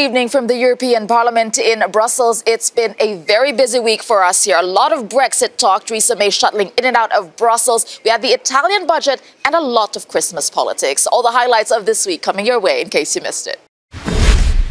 evening from the European Parliament in Brussels. It's been a very busy week for us here. A lot of Brexit talk, Theresa May shuttling in and out of Brussels. We had the Italian budget and a lot of Christmas politics. All the highlights of this week coming your way in case you missed it.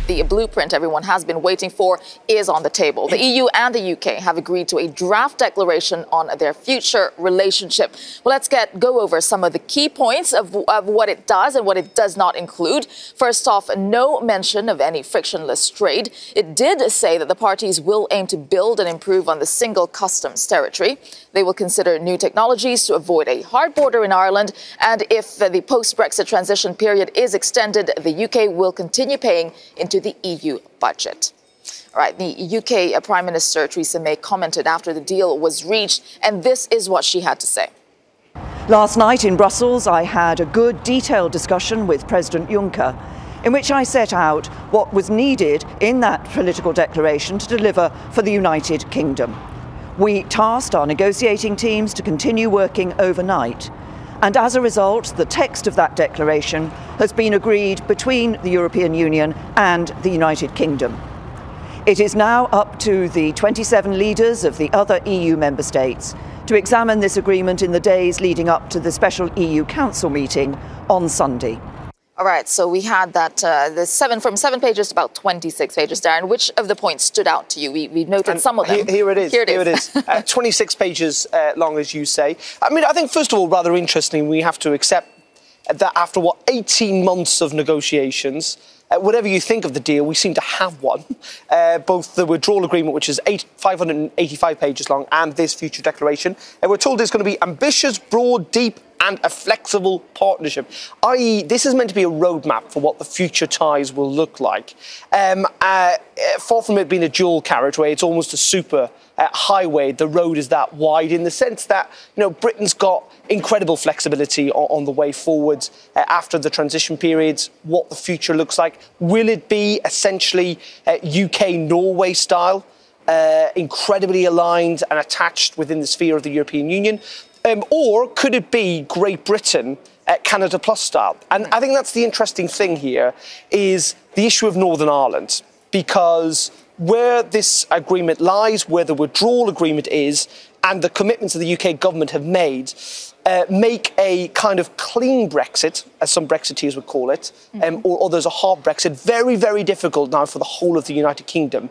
The blueprint everyone has been waiting for is on the table. The EU and the UK have agreed to a draft declaration on their future relationship. Well, let's go over some of the key points of what it does and what it does not include. First off, no mention of any frictionless trade. It did say that the parties will aim to build and improve on the single customs territory. They will consider new technologies to avoid a hard border in Ireland. And if the post-Brexit transition period is extended, the UK will continue paying into the EU budget. All right, the UK Prime Minister Theresa May commented after the deal was reached, and this is what she had to say. Last night in Brussels, I had a good, detailed discussion with President Juncker, in which I set out what was needed in that political declaration to deliver for the United Kingdom. We tasked our negotiating teams to continue working overnight. And as a result, the text of that declaration has been agreed between the European Union and the United Kingdom. It is now up to the 27 leaders of the other EU member states to examine this agreement in the days leading up to the special EU Council meeting on Sunday. All right, so we had that from 7 pages to about 26 pages, Darren. Which of the points stood out to you? We noted some of them. Here it is. 26 pages long, as you say. I mean, I think, first of all, rather interesting, we have to accept that after, 18 months of negotiations, whatever you think of the deal, we seem to have one. Both the withdrawal agreement, which is 585 pages long, and this future declaration. And we're told it's going to be ambitious, broad, deep, and a flexible partnership, i.e. this is meant to be a roadmap for what the future ties will look like. Far from it being a dual carriageway, it's almost a super highway. The road is that wide in the sense that, Britain's got incredible flexibility on the way forward after the transition periods, what the future looks like. Will it be essentially UK-Norway style, incredibly aligned and attached within the sphere of the European Union? Or could it be Great Britain, Canada Plus style? And I think that's the interesting thing here, is the issue of Northern Ireland, because where this agreement lies, where the withdrawal agreement is, and the commitments that the UK government have made, make a kind of clean Brexit, as some Brexiteers would call it, or others a hard Brexit, very, very difficult now for the whole of the United Kingdom.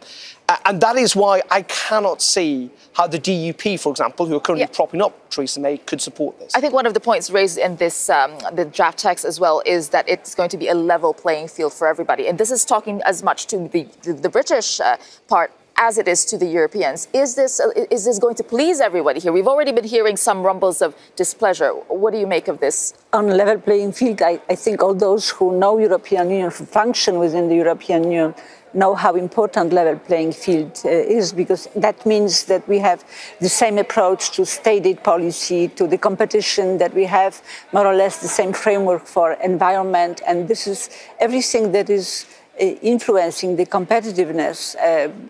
And that is why I cannot see how the DUP, for example, who are currently propping up Theresa May, could support this. I think one of the points raised in this the draft text as well is that it's going to be a level playing field for everybody. And this is talking as much to the British part as it is to the Europeans. Is this going to please everybody here? We've already been hearing some rumbles of displeasure. What do you make of this? On a level playing field, I think all those who know European Union, who function within the European Union, know how important level playing field is, because that means that we have the same approach to state aid policy, to the competition, that we have more or less the same framework for environment, and this is everything that is influencing the competitiveness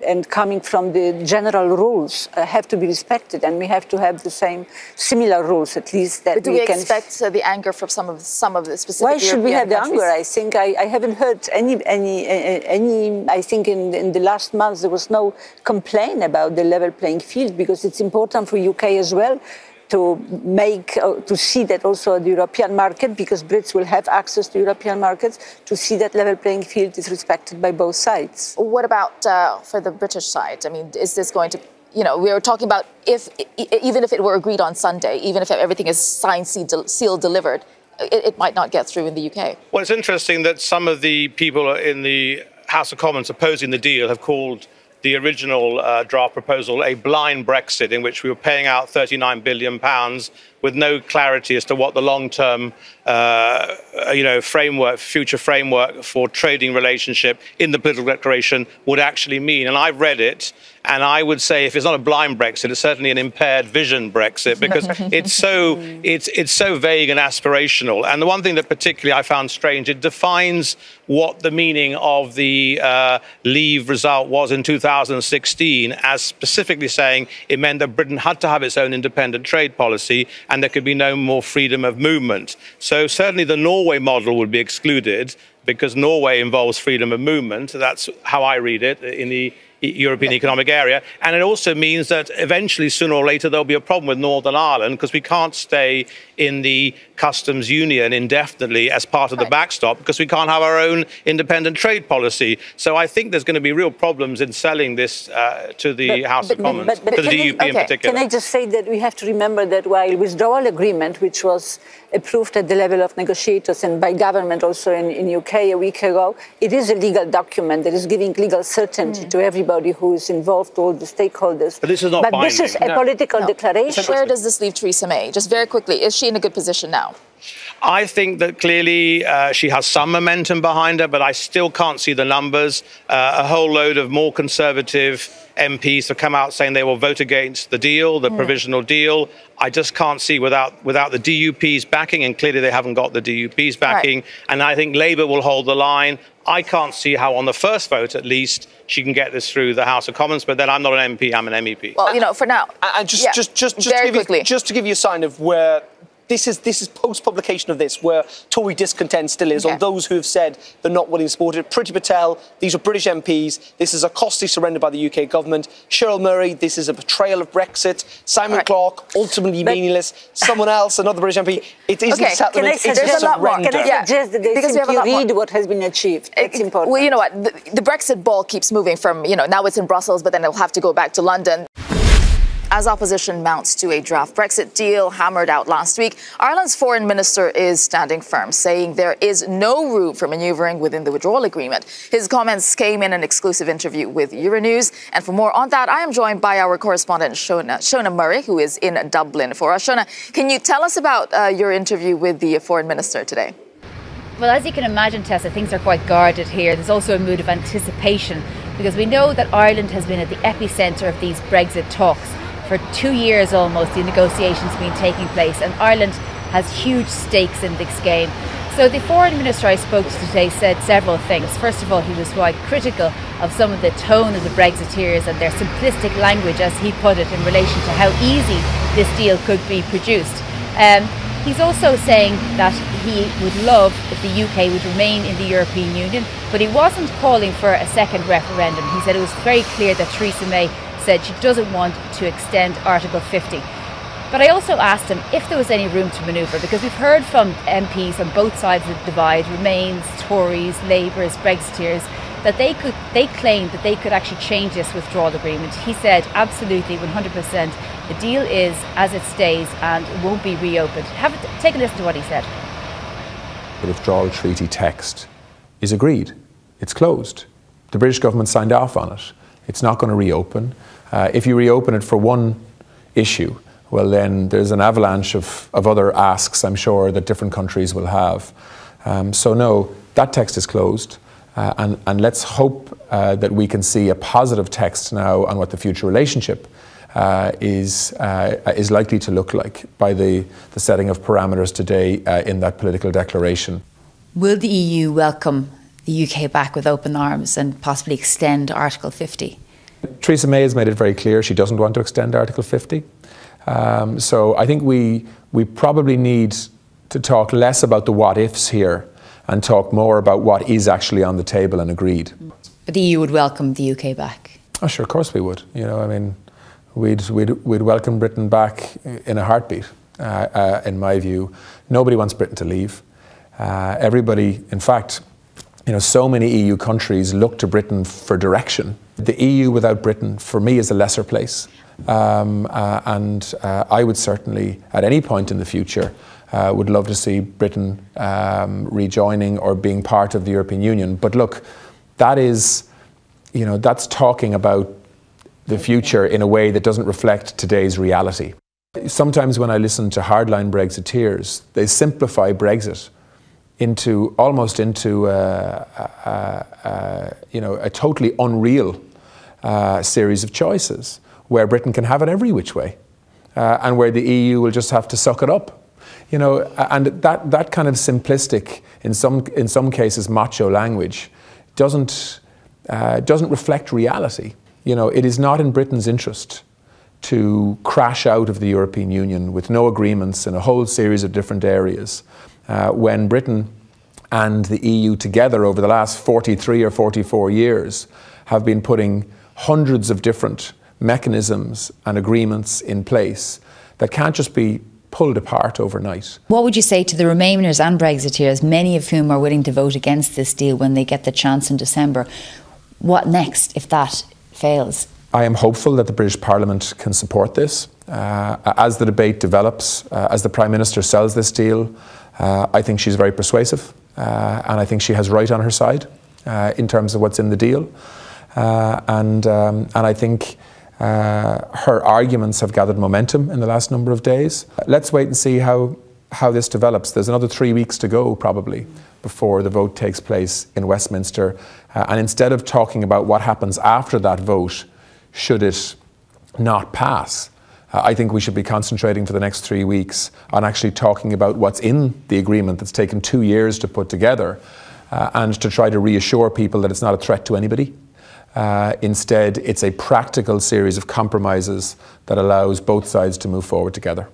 and coming from the general rules have to be respected, and we have to have the same similar rules at least. That but do we expect the anger from some of the specific Why should European we have countries? the anger? I think I haven't heard any. I think in the last months there was no complaint about the level playing field, because it's important for UK as well to see that also the European market, because Brits will have access to European markets, to see that level playing field is respected by both sides. What about for the British side? I mean, is this going to, we were talking about even if it were agreed on Sunday, even if everything is signed, sealed, delivered, it might not get through in the UK. Well, it's interesting that some of the people in the House of Commons opposing the deal have called the original draft proposal a blind Brexit, in which we were paying out £39 billion with no clarity as to what the long-term future framework for trading relationship in the political declaration would actually mean. And I've read it, And I would say if it's not a blind Brexit, it's certainly an impaired vision Brexit, because it's so vague and aspirational. And the one thing that particularly I found strange, it defines what the meaning of the Leave result was in 2016 as specifically saying it meant that Britain had to have its own independent trade policy and there could be no more freedom of movement. So certainly the Norway model would be excluded because Norway involves freedom of movement. That's how I read it in the European Economic Area. And it also means that eventually, sooner or later, there'll be a problem with Northern Ireland because we can't stay in the customs union indefinitely as part of the backstop because we can't have our own independent trade policy. So I think there's going to be real problems in selling this to the House of Commons, to the DUP in particular. Can I just say that we have to remember that while withdrawal agreement, which was approved at the level of negotiators and by government also in UK a week ago, it is a legal document that is giving legal certainty to everybody who is involved, all the stakeholders. But this is not binding. This is a political declaration. Where does this leave Theresa May? Just very quickly, is she in a good position now? I think that clearly she has some momentum behind her, but I still can't see the numbers. A whole load of more conservative MPs have come out saying they will vote against the deal, the provisional deal. I just can't see without the DUP's backing, and clearly they haven't got the DUP's backing. Right. And I think Labour will hold the line. I can't see how on the first vote, at least, she can get this through the House of Commons. But then I'm not an MP, I'm an MEP. Well, you know, for now. And just to give you a sign of where this is post-publication of this, where Tory discontent still is, on those who have said they're not willing to support it. Priti Patel, these are British MPs. This is a costly surrender by the UK government. Cheryl Murray, this is a betrayal of Brexit. Simon Clarke, ultimately meaningless. Someone else, another British MP. It isn't a settlement, it's a surrender. Can I suggest that they simply read what has been achieved? It's important. Well, you know what? The Brexit ball keeps moving from, now it's in Brussels, but then it'll have to go back to London. As opposition mounts to a draft Brexit deal hammered out last week, Ireland's foreign minister is standing firm, saying there is no room for manoeuvring within the withdrawal agreement. His comments came in an exclusive interview with Euronews. And for more on that, I am joined by our correspondent, Shona Murray, who is in Dublin for us. Shona, can you tell us about your interview with the foreign minister today? Well, as you can imagine, Tessa, things are quite guarded here. There's also a mood of anticipation because we know that Ireland has been at the epicentre of these Brexit talks. For 2 years almost, the negotiations have been taking place, and Ireland has huge stakes in this game. So the foreign minister I spoke to today said several things. First of all, he was quite critical of some of the tone of the Brexiteers and their simplistic language, as he put it, in relation to how easy this deal could be produced. He's also saying that he would love if the UK would remain in the European Union, but he wasn't calling for a second referendum. He said it was very clear that Theresa May said she doesn't want to extend Article 50. But I also asked him if there was any room to manoeuvre, because we've heard from MPs on both sides of the divide, Remains, Tories, Labour's, Brexiteers, that they claimed that they could actually change this withdrawal agreement. He said absolutely 100%. The deal is as it stays and it won't be reopened. Take a listen to what he said. The withdrawal treaty text is agreed. It's closed. The British government signed off on it. It's not going to reopen. If you reopen it for one issue, well then there's an avalanche of other asks, I'm sure, that different countries will have. So no, that text is closed. And let's hope that we can see a positive text now on what the future relationship is likely to look like by the setting of parameters today in that political declaration. Will the EU welcome the UK back with open arms and possibly extend Article 50? Theresa May has made it very clear she doesn't want to extend Article 50. So I think we probably need to talk less about the what-ifs here and talk more about what is actually on the table and agreed. But the EU would welcome the UK back? Oh, sure, of course we would. We'd welcome Britain back in a heartbeat, in my view. Nobody wants Britain to leave. Everybody, in fact, so many EU countries look to Britain for direction. The EU without Britain, for me, is a lesser place. And I would certainly, at any point in the future, would love to see Britain rejoining or being part of the European Union. But look, that is, that's talking about the future in a way that doesn't reflect today's reality. Sometimes when I listen to hardline Brexiteers, they simplify Brexit almost into a totally unreal series of choices where Britain can have it every which way, and where the EU will just have to suck it up. You know, and that kind of simplistic, in some cases macho language, doesn't reflect reality. You know, it is not in Britain's interest to crash out of the European Union with no agreements in a whole series of different areas, when Britain and the EU together over the last 43 or 44 years have been putting hundreds of different mechanisms and agreements in place that can't just be pulled apart overnight. What would you say to the Remainers and Brexiteers, many of whom are willing to vote against this deal when they get the chance in December? What next if that fails? I am hopeful that the British Parliament can support this. As the debate develops, as the Prime Minister sells this deal, I think she's very persuasive, and I think she has right on her side in terms of what's in the deal. And I think her arguments have gathered momentum in the last number of days. Let's wait and see how this develops. There's another 3 weeks to go, probably, before the vote takes place in Westminster. And instead of talking about what happens after that vote, should it not pass, I think we should be concentrating for the next 3 weeks on actually talking about what's in the agreement that's taken 2 years to put together, and to try to reassure people that it's not a threat to anybody. Instead, it's a practical series of compromises that allows both sides to move forward together.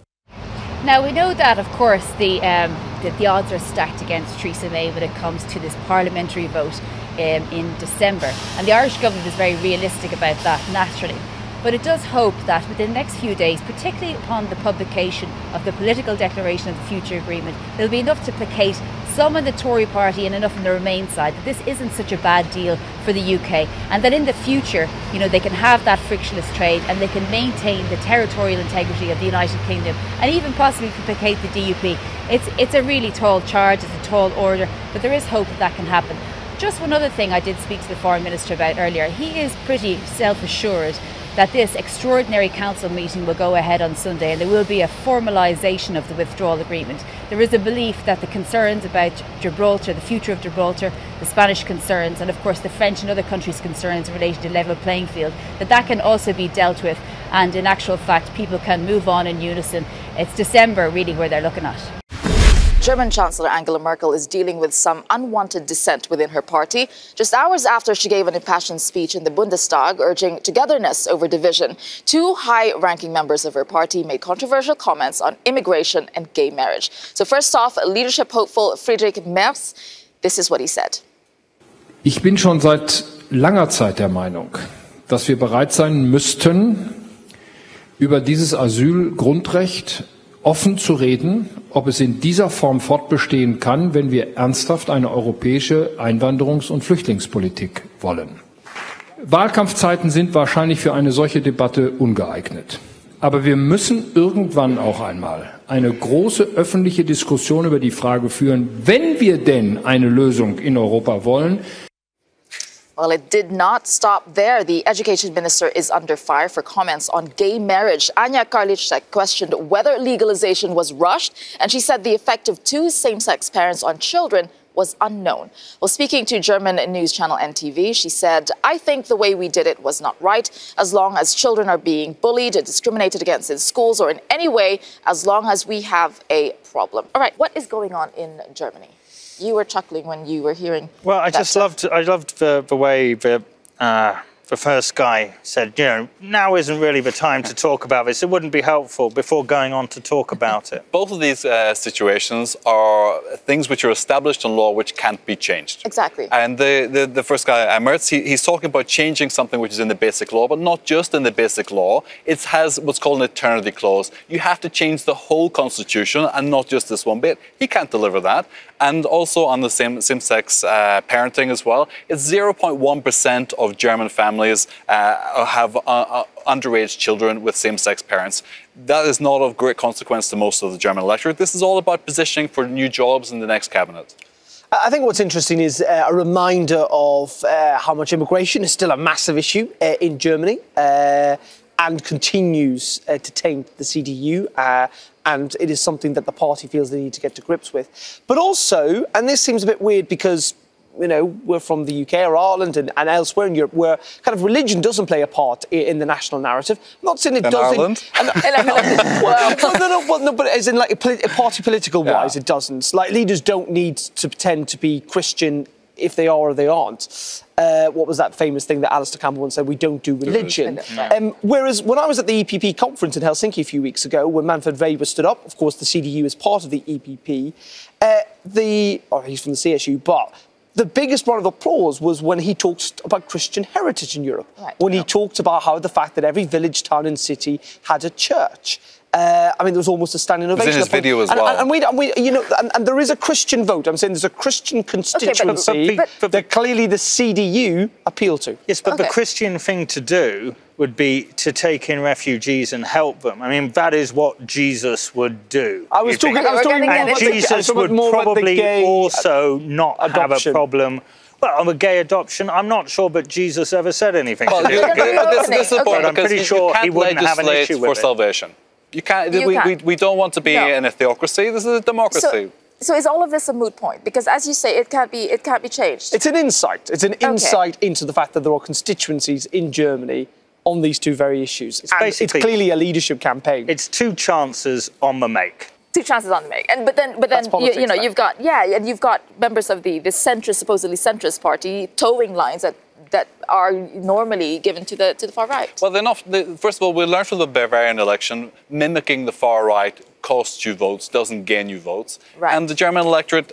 Now, we know that, of course, the odds are stacked against Theresa May when it comes to this parliamentary vote in December. And the Irish government is very realistic about that, naturally. But it does hope that within the next few days, particularly upon the publication of the political declaration of the future agreement, there'll be enough to placate some in the Tory party and enough on the Remain side that this isn't such a bad deal for the UK, and that in the future, you know, they can have that frictionless trade and they can maintain the territorial integrity of the United Kingdom and even possibly placate the DUP. It's a really tall charge, it's a tall order, but there is hope that that can happen. Just one other thing I did speak to the Foreign Minister about earlier. He is pretty self-assured that this extraordinary council meeting will go ahead on Sunday and there will be a formalisation of the withdrawal agreement. There is a belief that the concerns about Gibraltar, the future of Gibraltar, the Spanish concerns and of course the French and other countries' concerns related to level playing field, that can also be dealt with, and in actual fact people can move on in unison. It's December really where they're looking at. German Chancellor Angela Merkel is dealing with some unwanted dissent within her party, just hours after she gave an impassioned speech in the Bundestag urging togetherness over division. Two high-ranking members of her party made controversial comments on immigration and gay marriage. So first off, leadership hopeful Friedrich Merz, this is what he said. Ich bin schon seit langer Zeit der Meinung, dass wir bereit sein müssten, über dieses Asylgrundrecht offen zu reden, ob es in dieser Form fortbestehen kann, wenn wir ernsthaft eine europäische Einwanderungs- und Flüchtlingspolitik wollen. Wahlkampfzeiten sind wahrscheinlich für eine solche Debatte ungeeignet. Aber wir müssen irgendwann auch einmal eine große öffentliche Diskussion über die Frage führen, wenn wir denn eine Lösung in Europa wollen. Well, it did not stop there. The education minister is under fire for comments on gay marriage. Anja Karliczek questioned whether legalization was rushed, and she said the effect of two same-sex parents on children was unknown. Well, speaking to German news channel NTV, she said, I think the way we did it was not right, as long as children are being bullied or discriminated against in schools or in any way, as long as we have a problem. All right, what is going on in Germany? You were chuckling when you were hearing. Well, I loved the way the first guy said, you know, now isn't really the time to talk about this. It wouldn't be helpful before going on to talk about it. Both of these situations are things which are established in law which can't be changed. Exactly. And the first guy, Merz, he's talking about changing something which is in the basic law, but not just in the basic law. It has what's called an eternity clause. You have to change the whole constitution and not just this one bit. He can't deliver that. And also on the same-sex parenting as well, it's 0.1% of German families have underage children with same-sex parents. That is not of great consequence to most of the German electorate. This is all about positioning for new jobs in the next cabinet. I think what's interesting is a reminder of how much immigration is still a massive issue in Germany and continues to taint the CDU. And it is something that the party feels they need to get to grips with. But also, and this seems a bit weird because we're from the UK or Ireland and elsewhere in Europe, where kind of religion doesn't play a part in the national narrative. I'm not saying it doesn't. Ireland? No, but as in like party political-wise, it doesn't. Like leaders don't need to pretend to be Christian if they are or they aren't. What was that famous thing that Alistair Campbell once said? We don't do religion. Whereas when I was at the EPP conference in Helsinki a few weeks ago, when Manfred Weber stood up, of course the CDU is part of the EPP, he's from the CSU, but the biggest round of applause was when he talked about Christian heritage in Europe. Right. When he talked about how the fact that every village, town and city had a church. I mean, there was almost a standing ovation. It was in his video as well. And there is a Christian vote. I'm saying there's a Christian constituency that clearly the CDU appeal to. Yes, but the Christian thing to do would be to take in refugees and help them. I mean, that is what Jesus would do. Jesus would probably also not have a problem. Well, on gay adoption, I'm not sure, but Jesus ever said anything to do with it. This is important, I'm pretty sure he wouldn't have an issue with for salvation. You can't. We don't want to be in a theocracy. This is a democracy. So is all of this a moot point? Because as you say, it can't be changed. It's an insight. It's an insight into the fact that there are constituencies in Germany on these two very issues. It's clearly a leadership campaign. It's two chances on the make. Two chances on the make, but then you've got you've got members of the centrist, supposedly centrist party towing lines that are normally given to the far right. Well, they're not. First of all, we learned from the Bavarian election, mimicking the far right costs you votes, doesn't gain you votes. Right. And the German electorate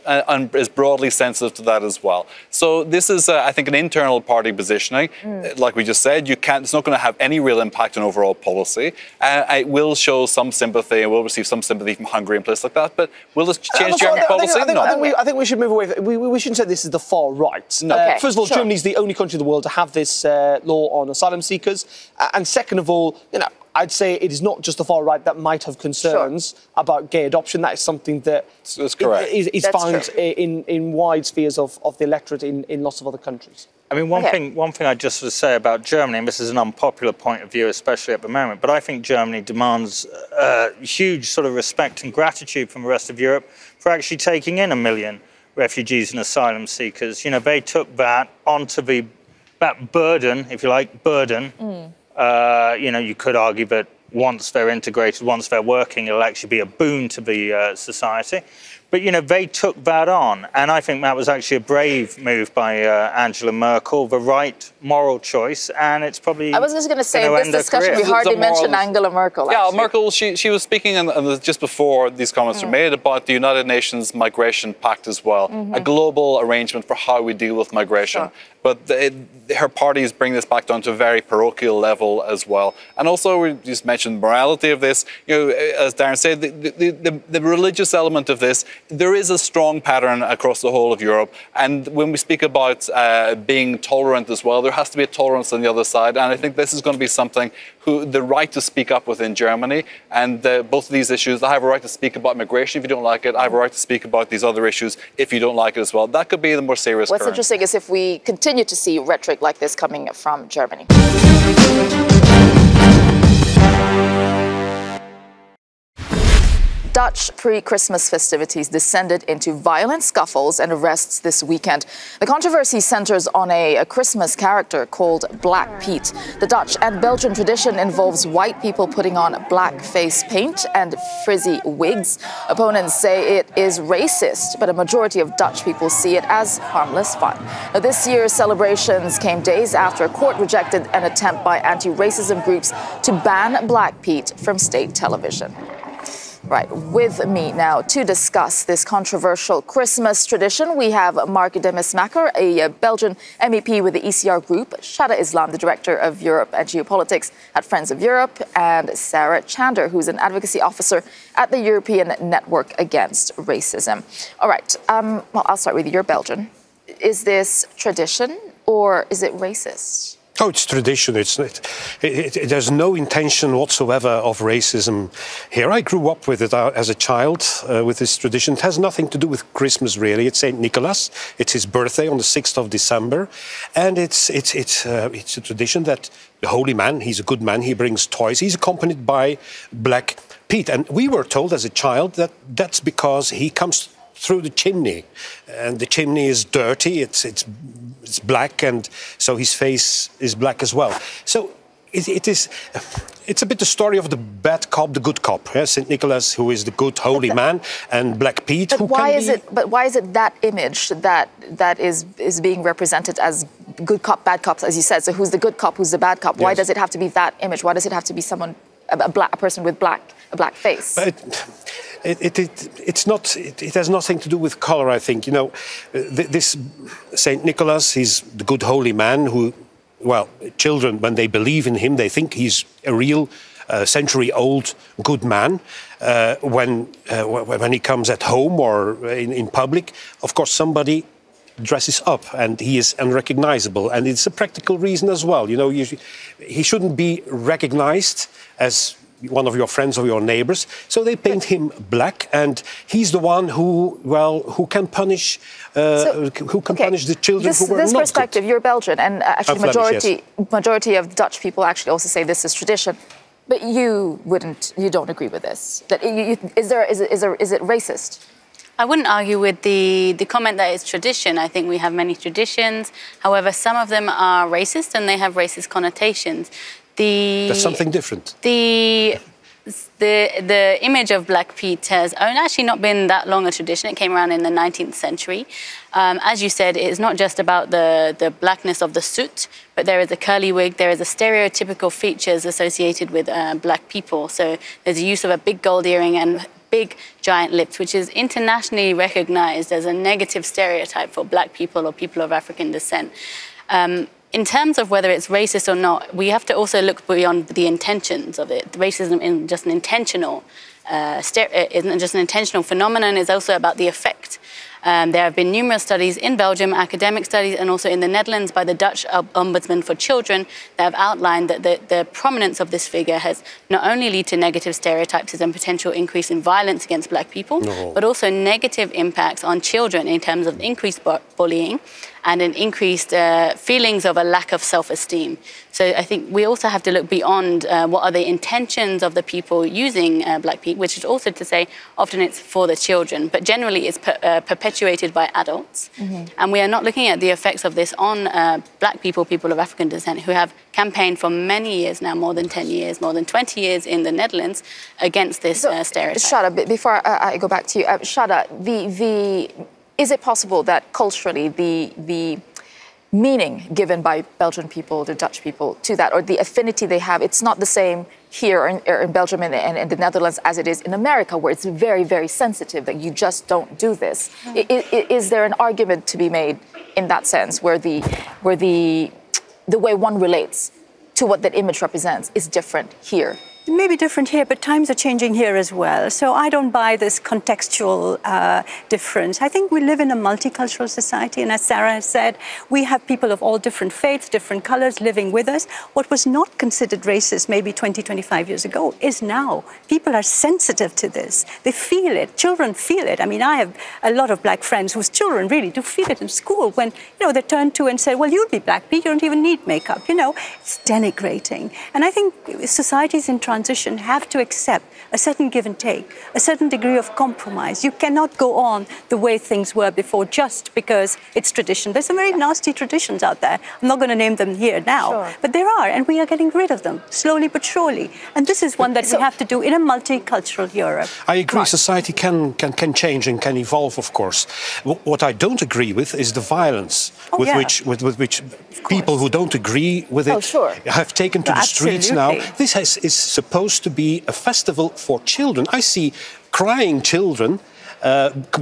is broadly sensitive to that as well. So this is, I think, an internal party positioning. Like we just said, it's not going to have any real impact on overall policy. It will show some sympathy and will receive some sympathy from Hungary and places like that. But will this change German policy? I think we should move away. We shouldn't say this is the far right. No. First of all, Germany's the only country in the world to have this law on asylum seekers. And second of all, I'd say it is not just the far right that might have concerns about gay adoption. That is something that is found in wide spheres of the electorate in lots of other countries. I mean, one thing I just would say about Germany, and this is an unpopular point of view, especially at the moment, but I think Germany demands huge sort of respect and gratitude from the rest of Europe for actually taking in 1 million refugees and asylum seekers. They took that onto that burden, if you like, you could argue that once they're integrated, once they're working, it'll actually be a boon to the society. But, they took that on. And I think that was actually a brave move by Angela Merkel, the right moral choice. And it's probably... I was just going to say, in this discussion, we hardly mentioned Angela Merkel. Yeah, Merkel, she was speaking just before these comments were made about the United Nations Migration Pact as well, a global arrangement for how we deal with migration. Sure. But her parties bring this back down to a very parochial level as well. And also, we just mentioned the morality of this. As Darren said, the religious element of this, there is a strong pattern across the whole of Europe. And when we speak about being tolerant as well, there has to be a tolerance on the other side. And I think this is going to be something the right to speak up within Germany. And both of these issues, I have a right to speak about migration if you don't like it. I have a right to speak about these other issues if you don't like it as well. That could be the more serious What's interesting is if we continue to see rhetoric like this coming from Germany. Dutch pre-Christmas festivities descended into violent scuffles and arrests this weekend. The controversy centers on a Christmas character called Black Pete. The Dutch and Belgian tradition involves white people putting on black face paint and frizzy wigs. Opponents say it is racist, but a majority of Dutch people see it as harmless fun. Now, this year's celebrations came days after a court rejected an attempt by anti-racism groups to ban Black Pete from state television. Right, with me now to discuss this controversial Christmas tradition, we have Mark Demismaker, a Belgian MEP with the ECR Group, Shada Islam, the Director of Europe and Geopolitics at Friends of Europe, and Sarah Chander, who's an advocacy officer at the European Network Against Racism. All right, well, I'll start with you. You're Belgian. Is this tradition or is it racist? Oh, it's tradition. There's no intention whatsoever of racism here. I grew up with it as a child, with this tradition. It has nothing to do with Christmas, really. It's St. Nicholas. It's his birthday on the 6th of December. And it's a tradition that the holy man, he's a good man, he brings toys. He's accompanied by Black Pete. And we were told as a child that that's because he comes through the chimney, and the chimney is dirty. It's black, and so his face is black as well. So it's a bit the story of the bad cop, the good cop. Yeah? St. Nicholas, who is the good holy man, and Black Pete, who why is it that image that is being represented as good cop, bad cops, as you said? So who's the good cop, who's the bad cop? Why does it have to be that image? Why does it have to be someone, a person with a black face? It has nothing to do with color, I think. You know, this St. Nicholas, he's the good holy man who, well, children, when they believe in him, they think he's a real century-old good man. When he comes at home or in public, of course, somebody dresses up and he is unrecognizable. And it's a practical reason as well. You know, he shouldn't be recognized as one of your friends or your neighbors, so they paint him black, and he's the one who can punish punish the children who were not this perspective, good. you're Belgian, and actually majority of Dutch people actually also say this is tradition, but you don't agree with this. That is it racist? I wouldn't argue with the comment that it's tradition. I think we have many traditions. However, some of them are racist and they have racist connotations. That's something different. The image of Black Pete has actually not been that long a tradition. It came around in the 19th century. As you said, it's not just about the blackness of the soot, but there is a curly wig, there is a stereotypical features associated with black people. So there's a use of a big gold earring and big giant lips, which is internationally recognized as a negative stereotype for black people or people of African descent. In terms of whether it's racist or not, we have to also look beyond the intentions of it. Racism isn't just an intentional phenomenon, it's also about the effect. There have been numerous studies in Belgium, academic studies, and also in the Netherlands by the Dutch Ombudsman for Children that have outlined that the prominence of this figure has not only led to negative stereotypes and potential increase in violence against black people, but also negative impacts on children in terms of increased bullying and an increased feelings of a lack of self-esteem. So I think we also have to look beyond what are the intentions of the people using Black Pete, which is also to say often it's for the children, but generally it's perpetuated by adults. Mm-hmm. And we are not looking at the effects of this on black people, people of African descent, who have campaigned for many years now, more than 10 years, more than 20 years in the Netherlands against this stereotype. Shada, before I go back to you, Shada, is it possible that culturally the meaning given by Belgian people, the Dutch people, to that, or the affinity they have, it's not the same here in Belgium and the Netherlands as it is in America, where it's very, very sensitive that you just don't do this? Is there an argument to be made in that sense, where the way one relates to what that image represents is different here? It may be different here, but times are changing here as well. So I don't buy this contextual difference. I think we live in a multicultural society, and as Sarah has said, we have people of all different faiths, different colors living with us. What was not considered racist maybe 20, 25 years ago is now. People are sensitive to this. They feel it. Children feel it. I mean, I have a lot of black friends whose children really do feel it in school when, they turn to and say, well, you'll be Black Pete, you don't even need makeup. It's denigrating. And I think societies in transition have to accept a certain give and take, a certain degree of compromise. You cannot go on the way things were before just because it's tradition. There's some very nasty traditions out there. I'm not going to name them here now, but there are, and we are getting rid of them slowly but surely. And this is one that we have to do in a multicultural Europe. I agree. Society can change and can evolve, of course. What I don't agree with is the violence with which people who don't agree with it have taken to the streets now. This is supposed to be a festival for children. I see crying children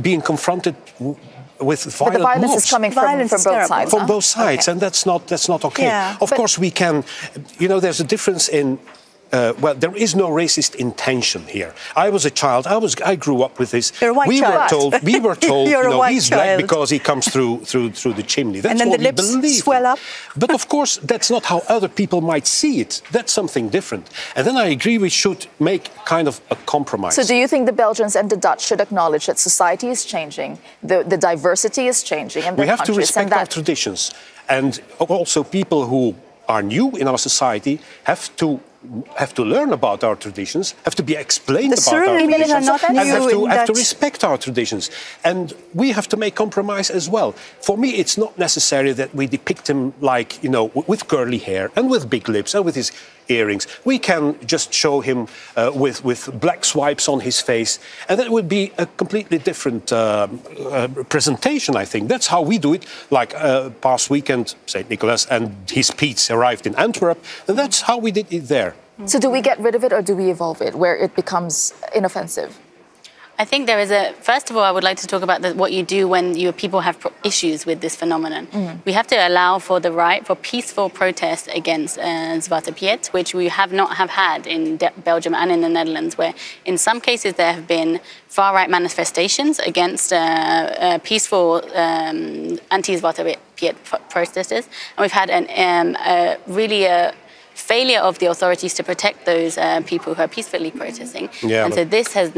being confronted with violent But the violence mobs. is coming from both sides. From both sides, and that's not okay. Yeah, of course, we can. There's a difference in. There is no racist intention here. I was a child. I grew up with this. You're a white child. We were told, he's black child. because he comes through the chimney. That's and then what the lips we believe. Swell up. But of course, that's not how other people might see it. That's something different. And then I agree we should make kind of a compromise. So do you think the Belgians and the Dutch should acknowledge that society is changing, the diversity is changing, and we have to respect our traditions, and also people who are new in our society have to have to learn about our traditions, have to be explained The about our Surinamese traditions, are not and new in have to that. respect our traditions. And we have to make compromise as well. For me, it's not necessary that we depict him like, you know, with curly hair and with big lips and with his earrings. We can just show him with black swipes on his face, and that would be a completely different presentation, I think. That's how we do it. Like past weekend, St. Nicholas and his Pete's arrived in Antwerp, and that's how we did it there. So do we get rid of it or do we evolve it where it becomes inoffensive? I think there is first of all, I would like to talk about what you do when your people have issues with this phenomenon. We have to allow for the right for peaceful protest against Zwarte Piet, which we have not had in Belgium and in the Netherlands, where in some cases there have been far-right manifestations against peaceful anti-Zwarte Piet protesters. And we've had a failure of the authorities to protect those people who are peacefully protesting. And so this has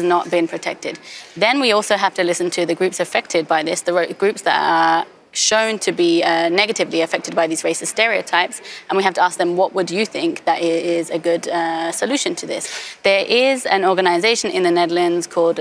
not been protected. Then we also have to listen to the groups affected by this, the groups that are shown to be negatively affected by these racist stereotypes, and we have to ask them, what would you think that is a good solution to this? There is an organization in the Netherlands called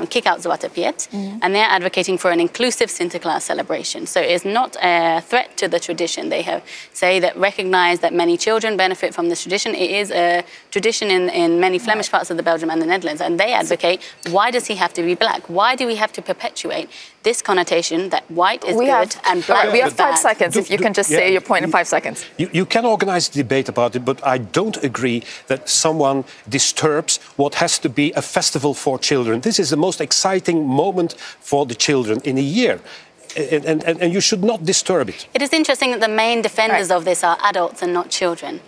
Kick Out Zwarte Piet, and they're advocating for an inclusive Sinterklaas celebration. So it's not a threat to the tradition. They say that recognize that many children benefit from this tradition. It is a tradition in many Flemish parts of the Belgium and the Netherlands, and they advocate, why does he have to be black? Why do we have to perpetuate this connotation that white is good and black we have is bad? 5 seconds, if you can just say your point in 5 seconds. You can organize a debate about it, but I don't agree that someone disturbs what has to be a festival for children. This is the most exciting moment for the children in a year. And you should not disturb it. It is interesting that the main defenders of this are adults and not children.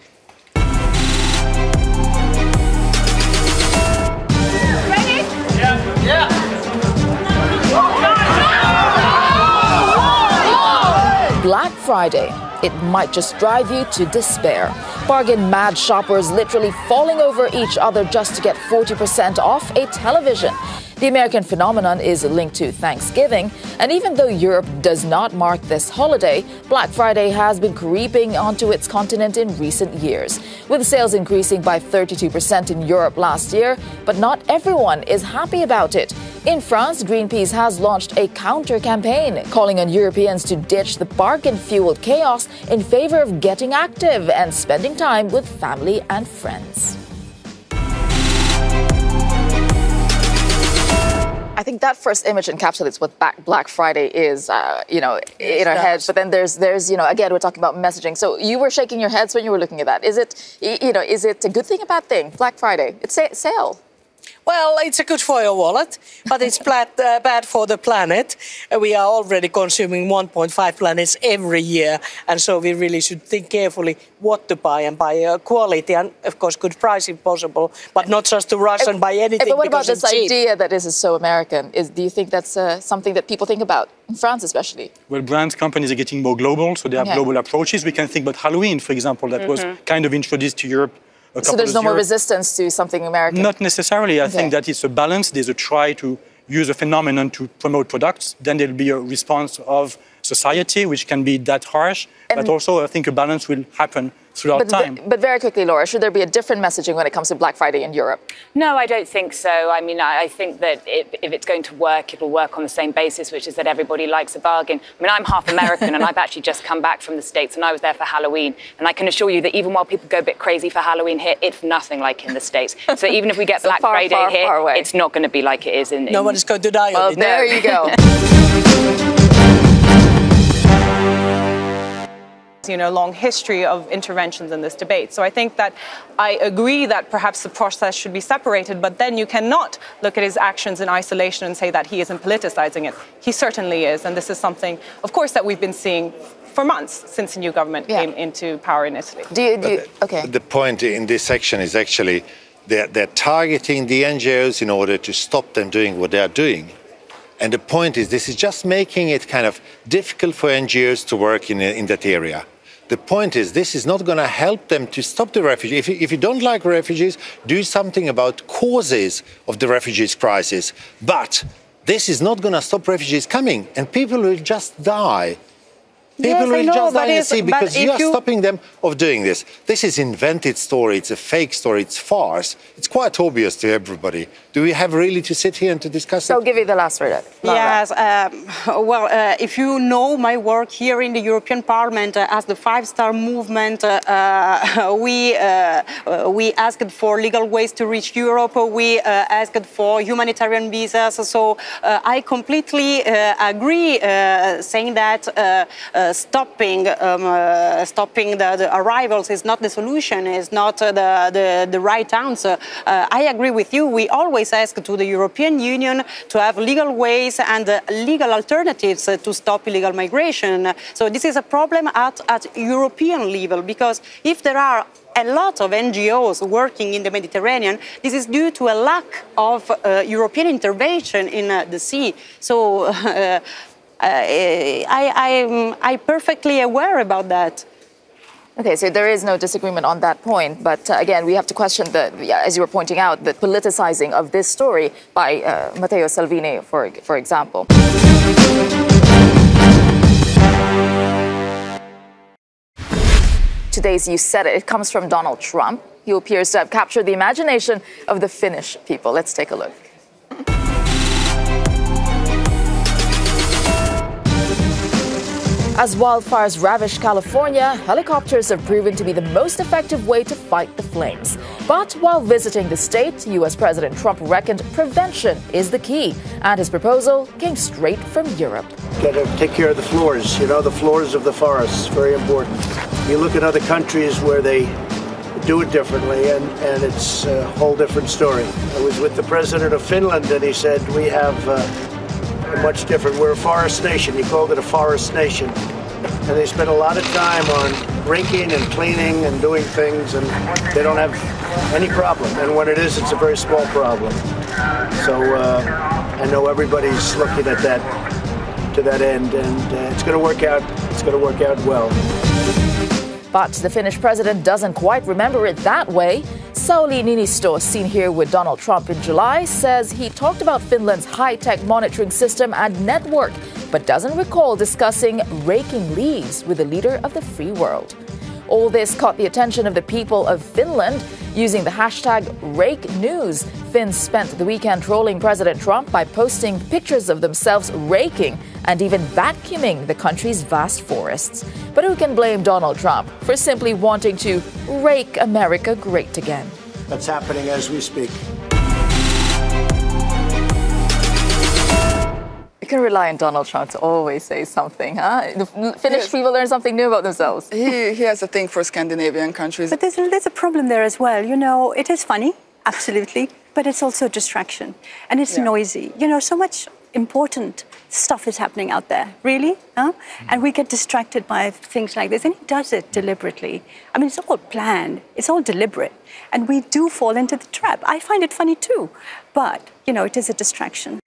Ready? Yeah. Black Friday, it might just drive you to despair. Bargain mad shoppers literally falling over each other just to get 40% off a television. The American phenomenon is linked to Thanksgiving, and even though Europe does not mark this holiday, Black Friday has been creeping onto its continent in recent years, with sales increasing by 32% in Europe last year, but not everyone is happy about it. In France, Greenpeace has launched a counter-campaign calling on Europeans to ditch the bargain-fueled chaos in favor of getting active and spending time with family and friends. I think that first image encapsulates what Black Friday is, in our heads. But then there's, again, we're talking about messaging. So you were shaking your heads when you were looking at that. Is it a good thing, a bad thing? Black Friday, it's a sale. Well, it's good for your wallet, but it's bad for the planet. We are already consuming 1.5 planets every year, and so we really should think carefully what to buy and buy quality and, of course, good price if possible, but not just to rush and buy anything. But what about this idea that this is so American? Do you think that's something that people think about, in France especially? Well, brand companies are getting more global, so they have global approaches. We can think about Halloween, for example, that was kind of introduced to Europe. So there's no more resistance to something American? Not necessarily. I think that it's a balance. There's a try to use a phenomenon to promote products. Then there'll be a response of society, which can be that harsh. But also, I think a balance will happen throughout time. But very quickly, Laura, should there be a different messaging when it comes to Black Friday in Europe? No, I don't think so. I mean, I think that if it's going to work, it'll work on the same basis, which is that everybody likes a bargain. I mean, I'm half American and I've actually just come back from the States and I was there for Halloween. And I can assure you that even while people go a bit crazy for Halloween here, it's nothing like in the States. So even if we get Black Friday here, it's not going to be like it is in... No one's going to die on it. There you go. Long history of interventions in this debate. So I think that I agree that perhaps the process should be separated, but then you cannot look at his actions in isolation and say that he isn't politicizing it. He certainly is, and this is something, of course, that we've been seeing for months since the new government came into power in Italy. The point in this section is actually they're targeting the NGOs in order to stop them doing what they're doing. And the point is, this is just making it kind of difficult for NGOs to work in that area. The point is, this is not going to help them to stop the refugees. If you don't like refugees, do something about causes of the refugees crisis. But this is not going to stop refugees coming, and people will just die. People will just die in the sea because you are you... stopping them of doing this. This is invented story. It's a fake story. It's farce. It's quite obvious to everybody. Do we have really to sit here and to discuss So it? I'll give you the last word. Yes. If you know my work here in the European Parliament as the Five-Star Movement, we asked for legal ways to reach Europe. We asked for humanitarian visas. So I completely agree saying that stopping the arrivals is not the solution, is not the right answer. I agree with you. We always ask to the European Union to have legal ways and legal alternatives to stop illegal migration. So this is a problem at European level, because if there are a lot of NGOs working in the Mediterranean, this is due to a lack of European intervention in the sea. So I'm perfectly aware about that. Okay, so there is no disagreement on that point. But again, we have to question as you were pointing out, the politicizing of this story by Matteo Salvini, for example. Today's You Said It comes from Donald Trump. He appears to have captured the imagination of the Finnish people. Let's take a look. As wildfires ravish California, helicopters have proven to be the most effective way to fight the flames. But while visiting the state, U.S. President Trump reckoned prevention is the key, and his proposal came straight from Europe. Got to take care of the floors, the floors of the forests, very important. You look at other countries where they do it differently, and it's a whole different story. I was with the president of Finland, and he said, we have much different. We're a forest nation. He called it a forest nation. And they spend a lot of time on raking and cleaning and doing things, and they don't have any problem. And when it is, it's a very small problem. So I know everybody's looking at that, to that end, and it's going to work out. It's going to work out well. But the Finnish president doesn't quite remember it that way. Sauli Niinisto, seen here with Donald Trump in July, says he talked about Finland's high-tech monitoring system and network, but doesn't recall discussing raking leaves with the leader of the free world. All this caught the attention of the people of Finland. Using the hashtag #RakeNews, Finns spent the weekend trolling President Trump by posting pictures of themselves raking and even vacuuming the country's vast forests. But who can blame Donald Trump for simply wanting to rake America great again? That's happening as we speak. You can rely on Donald Trump to always say something, huh? The Finnish people learn something new about themselves. He has a thing for Scandinavian countries. But there's a problem there as well. It is funny, absolutely, but it's also a distraction. And it's noisy. So much important stuff is happening out there, really. Huh? And we get distracted by things like this. And he does it deliberately. I mean, it's all planned. It's all deliberate. And we do fall into the trap. I find it funny too. But, it is a distraction.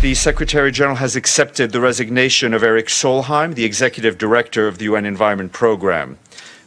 The Secretary-General has accepted the resignation of Erik Solheim, the Executive Director of the UN Environment Programme.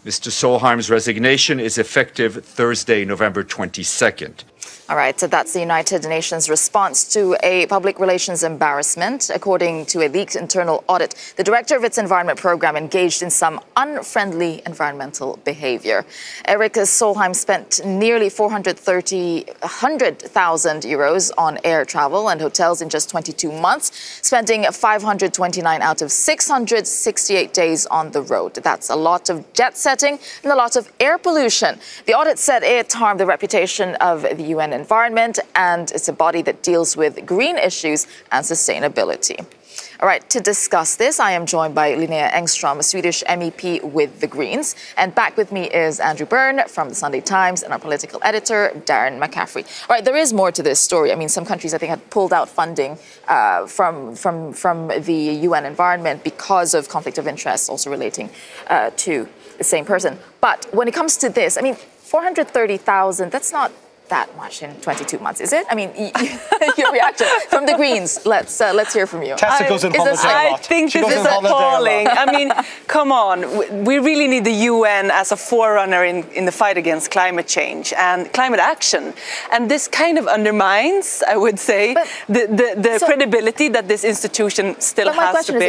Mr. Solheim's resignation is effective Thursday, November 22nd. All right, so that's the United Nations response to a public relations embarrassment. According to a leaked internal audit, the director of its environment program engaged in some unfriendly environmental behavior. Erik Solheim spent nearly 100,000 euros on air travel and hotels in just 22 months, spending 529 out of 668 days on the road. That's a lot of jet setting and a lot of air pollution. The audit said it harmed the reputation of the UN environment, and it's a body that deals with green issues and sustainability. All right, to discuss this, I am joined by Linnea Engström, a Swedish MEP with the Greens. And back with me is Andrew Byrne from the Sunday Times and our political editor, Darren McCaffrey. All right, there is more to this story. I mean, some countries, I think, had pulled out funding from the UN environment because of conflict of interest, also relating to the same person. But when it comes to this, I mean, 430,000, that's not that much in 22 months, is it? I mean, your reaction from the Greens. Let's hear from you. Tessa goes on holiday a lot. I think this is appalling. I mean, come on. We really need the UN as a forerunner in the fight against climate change and climate action. And this kind of undermines, I would say, the credibility that this institution still has to bear. My question is,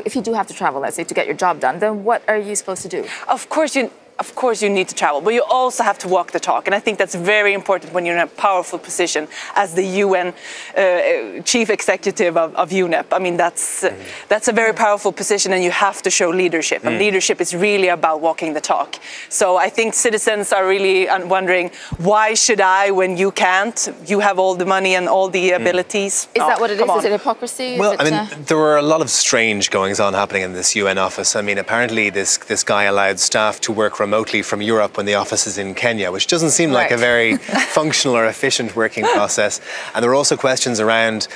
if you do have to travel, let's say, to get your job done, then what are you supposed to do? Of course you need to travel, but you also have to walk the talk. And I think that's very important when you're in a powerful position as the UN chief executive of UNEP. I mean, that's a very powerful position, and you have to show leadership. And leadership is really about walking the talk. So I think citizens are really wondering, why should I when you can't? You have all the money and all the abilities. Is that what it is? Is it hypocrisy? Well, I mean, there were a lot of strange goings-on happening in this UN office. I mean, apparently this guy allowed staff to work remotely from Europe when the office is in Kenya, which doesn't seem like a very functional or efficient working process. And there were also questions around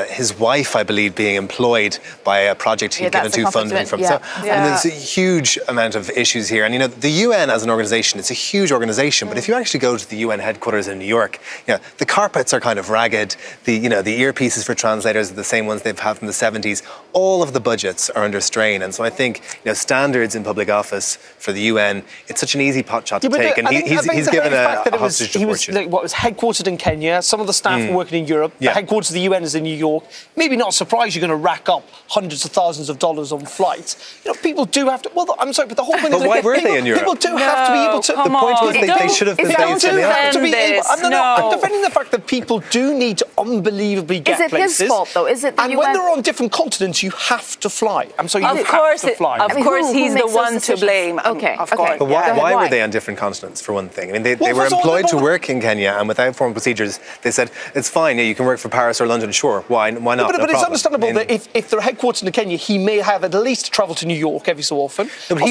his wife, I believe, being employed by a project he'd given to funding from. So I mean, there's a huge amount of issues here. And, you know, the UN as an organisation, it's a huge organisation, but if you actually go to the UN headquarters in New York, you know, the carpets are kind of ragged, the earpieces for translators are the same ones they've had from the 70s. All of the budgets are under strain. And so I think, you know, standards in public office for the UN, it's such an easy pot shot to take, and he's given a hostage to fortune. He was headquartered in Kenya. Some of the staff were working in Europe. The headquarters of the UN is in New York. Maybe not surprised you're going to rack up hundreds of thousands of dollars on flights. You know, people do have to. Well, I'm sorry, but the whole thing is. But why were they in Europe? People do have to be able to. The point was they should have been based in the island. I'm defending the fact that people do need to unbelievably get places. Is it his fault, though? Is it the UN? And when they're on different continents, you have to fly. I'm sorry, you have to fly. Of course, he's the one to blame. Okay, of course. But why were they on different continents, for one thing? I mean, they were employed to work in Kenya, and without formal procedures, they said, it's fine, you can work for Paris or London, sure, why not? But it's understandable that if they're headquartered in Kenya, he may have at least travel to New York every so often. No, he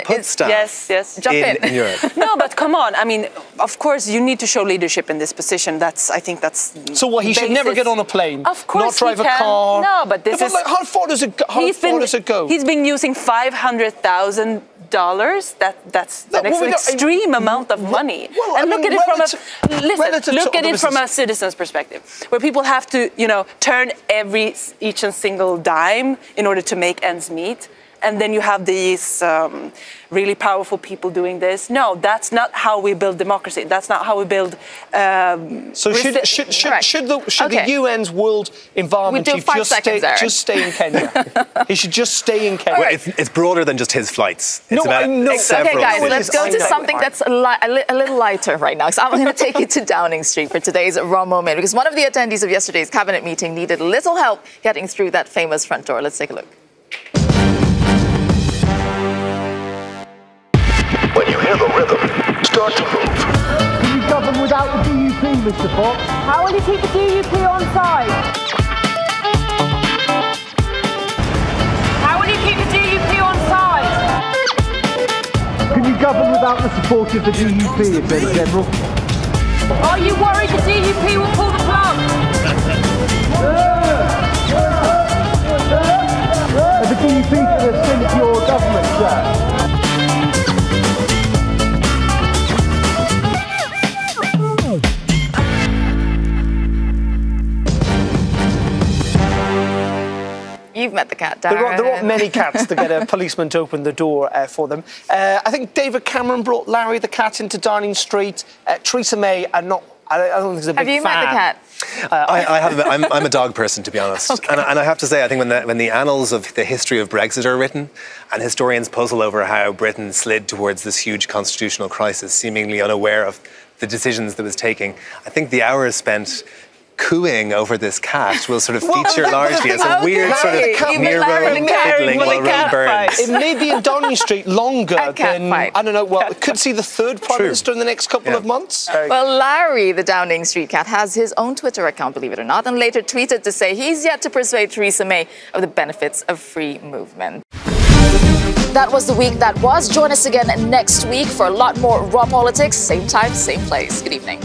put staff in Europe. No, but come on, I mean, of course, you need to show leadership in this position. I think that's so what, he should never get on a plane? Of course, not drive a car? No, but this is... Like, how far does it go? He's been using $500,000. That's an extreme amount of money. Well, and look at it from a citizen's perspective, where people have to, you know, turn each and single dime in order to make ends meet. And then you have these really powerful people doing this. No, that's not how we build democracy. That's not how we build. So should the UN's World Environment Chief just stay in Kenya? He should just stay in Kenya. Well, it's broader than just his flights. It's Okay, guys, let's go to something that's a little lighter right now. So I'm going to take you to Downing Street for today's raw moment, because one of the attendees of yesterday's cabinet meeting needed a little help getting through that famous front door. Let's take a look. When you hear the rhythm, start to move. Can you govern without the DUP, Mr. Fox? How will you keep the DUP on side? How will you keep the DUP on side? Can you govern without the support of the DUP, Attorney General? Are you worried the DUP will pull the plug? Are the DUP going to sink your government, sir? You've met the cat, Darren. There aren't many cats to get a policeman to open the door for them. I think David Cameron brought Larry the cat into Downing Street. Theresa May, I don't think he's a big fan. Have you met the cat? I have. I'm a dog person, to be honest. Okay. And I have to say, I think when the annals of the history of Brexit are written, and historians puzzle over how Britain slid towards this huge constitutional crisis, seemingly unaware of the decisions that was taking, I think the hours spent cooing over this cat will sort of feature largely as a weird sort of near-Roman fiddling while Rome burns. It may be in Downing Street longer than, I don't know, well, could see the third Prime Minister in the next couple of months. Well, Larry, the Downing Street cat, has his own Twitter account, believe it or not, and later tweeted to say he's yet to persuade Theresa May of the benefits of free movement. That was the week that was. Join us again next week for a lot more raw politics. Same time, same place. Good evening.